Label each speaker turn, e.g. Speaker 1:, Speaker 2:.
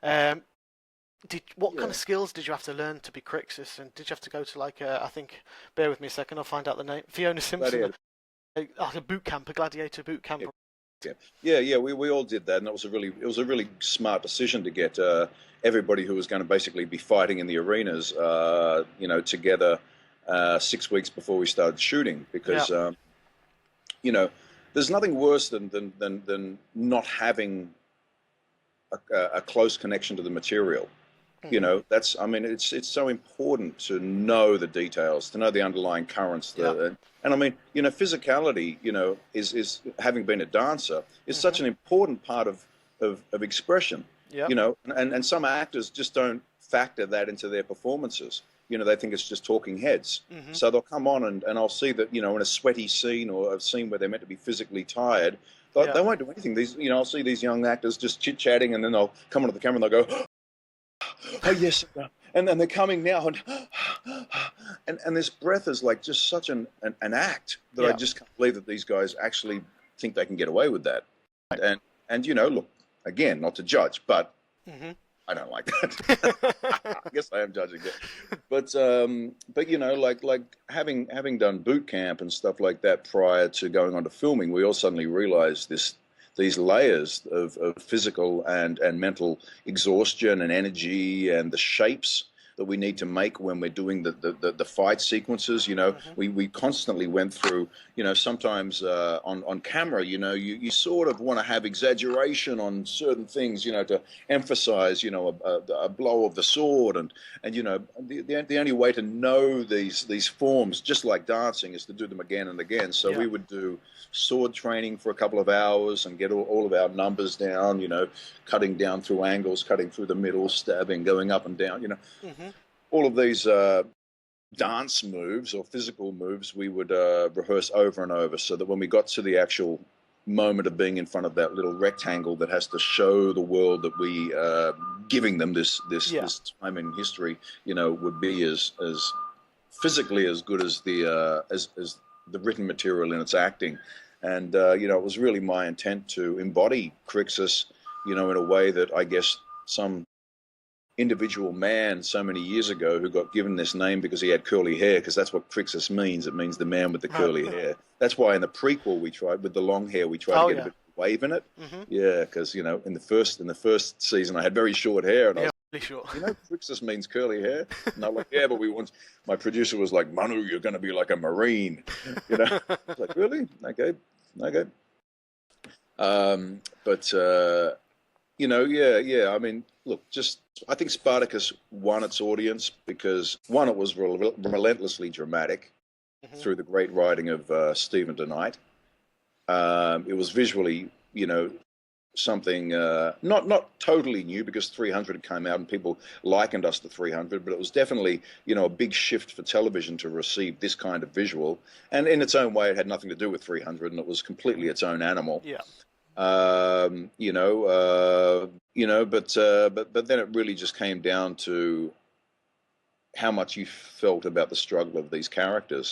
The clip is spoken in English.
Speaker 1: Um, what kind
Speaker 2: Yeah.
Speaker 1: of skills did you have to learn to be Crixus? And did you have to go to like I think, bear with me a second, I'll find out the name. Fiona Simpson,
Speaker 2: Gladiator.
Speaker 1: like a boot camp, a gladiator boot camp.
Speaker 2: Yeah, yeah. We all did that, and it was a really smart decision to get everybody who was going to basically be fighting in the arenas, together 6 weeks before we started shooting,
Speaker 1: Yeah.
Speaker 2: because you know, there's nothing worse than not having a close connection to the material.
Speaker 1: Hmm.
Speaker 2: I mean, it's so important to know the details, to know the underlying currents.
Speaker 1: Yeah.
Speaker 2: And I mean, physicality, is having been a dancer, is
Speaker 1: Hmm.
Speaker 2: such an important part of expression.
Speaker 1: Yeah.
Speaker 2: And some actors just don't factor that into their performances. They think it's just talking heads.
Speaker 1: Hmm.
Speaker 2: So they'll come on, and I'll see that, in a sweaty scene or a scene where they're meant to be physically tired,
Speaker 1: Yeah.
Speaker 2: they won't do anything. I'll see these young actors just chit chatting, and then they'll come onto the camera and they'll go, oh yes, and then they're coming now, and this breath is like just such an act that I
Speaker 1: Yeah.
Speaker 2: just can't believe that these guys actually think they can get away with that. And look, again, not to judge, but
Speaker 1: Hmm.
Speaker 2: I don't like that. I guess I am judging it, but like having done boot camp and stuff like that prior to going on to filming, we all suddenly realized these layers of physical and mental exhaustion and energy, and the shapes that we need to make when we're doing the fight sequences.
Speaker 1: Hmm.
Speaker 2: We constantly went through, sometimes on camera, you sort of want to have exaggeration on certain things, to emphasize, a blow of the sword. And the only way to know these forms, just like dancing, is to do them again and again. So
Speaker 1: Yeah.
Speaker 2: we would do sword training for a couple of hours and get all of our numbers down, cutting down through angles, cutting through the middle, stabbing, going up and down,
Speaker 1: Hmm.
Speaker 2: all of these dance moves or physical moves we would rehearse over and over, so that when we got to the actual moment of being in front of that little rectangle that has to show the world that we giving them
Speaker 1: Yeah.
Speaker 2: this time in history, would be as physically as good as as the written material in its acting. And it was really my intent to embody Crixus, in a way that I guess some individual man so many years ago, who got given this name because he had curly hair, because that's what Crixus means. It means the man with the
Speaker 1: Right.
Speaker 2: curly hair. That's why in the prequel we tried with the long hair, we tried to
Speaker 1: Oh
Speaker 2: get a
Speaker 1: yeah.
Speaker 2: bit of wave in it.
Speaker 1: Hmm.
Speaker 2: Yeah, because in the first season I had very short hair, and I
Speaker 1: Yeah.
Speaker 2: was,
Speaker 1: Really sure.
Speaker 2: Crixus means curly hair. And I'm like, yeah, but my producer was like, Manu, you're going to be like a Marine. I was like, really? Okay, okay. But yeah. I mean, look, I think Spartacus won its audience because, one, it was relentlessly dramatic
Speaker 1: Hmm.
Speaker 2: through the great writing of Stephen DeKnight. It was visually, something not totally new, because 300 had come out and people likened us to 300, but it was definitely, a big shift for television to receive this kind of visual. And in its own way, it had nothing to do with 300, and it was completely its own animal.
Speaker 1: Yeah.
Speaker 2: um, you know, uh, but then it really just came down to how much you felt about the struggle of these characters.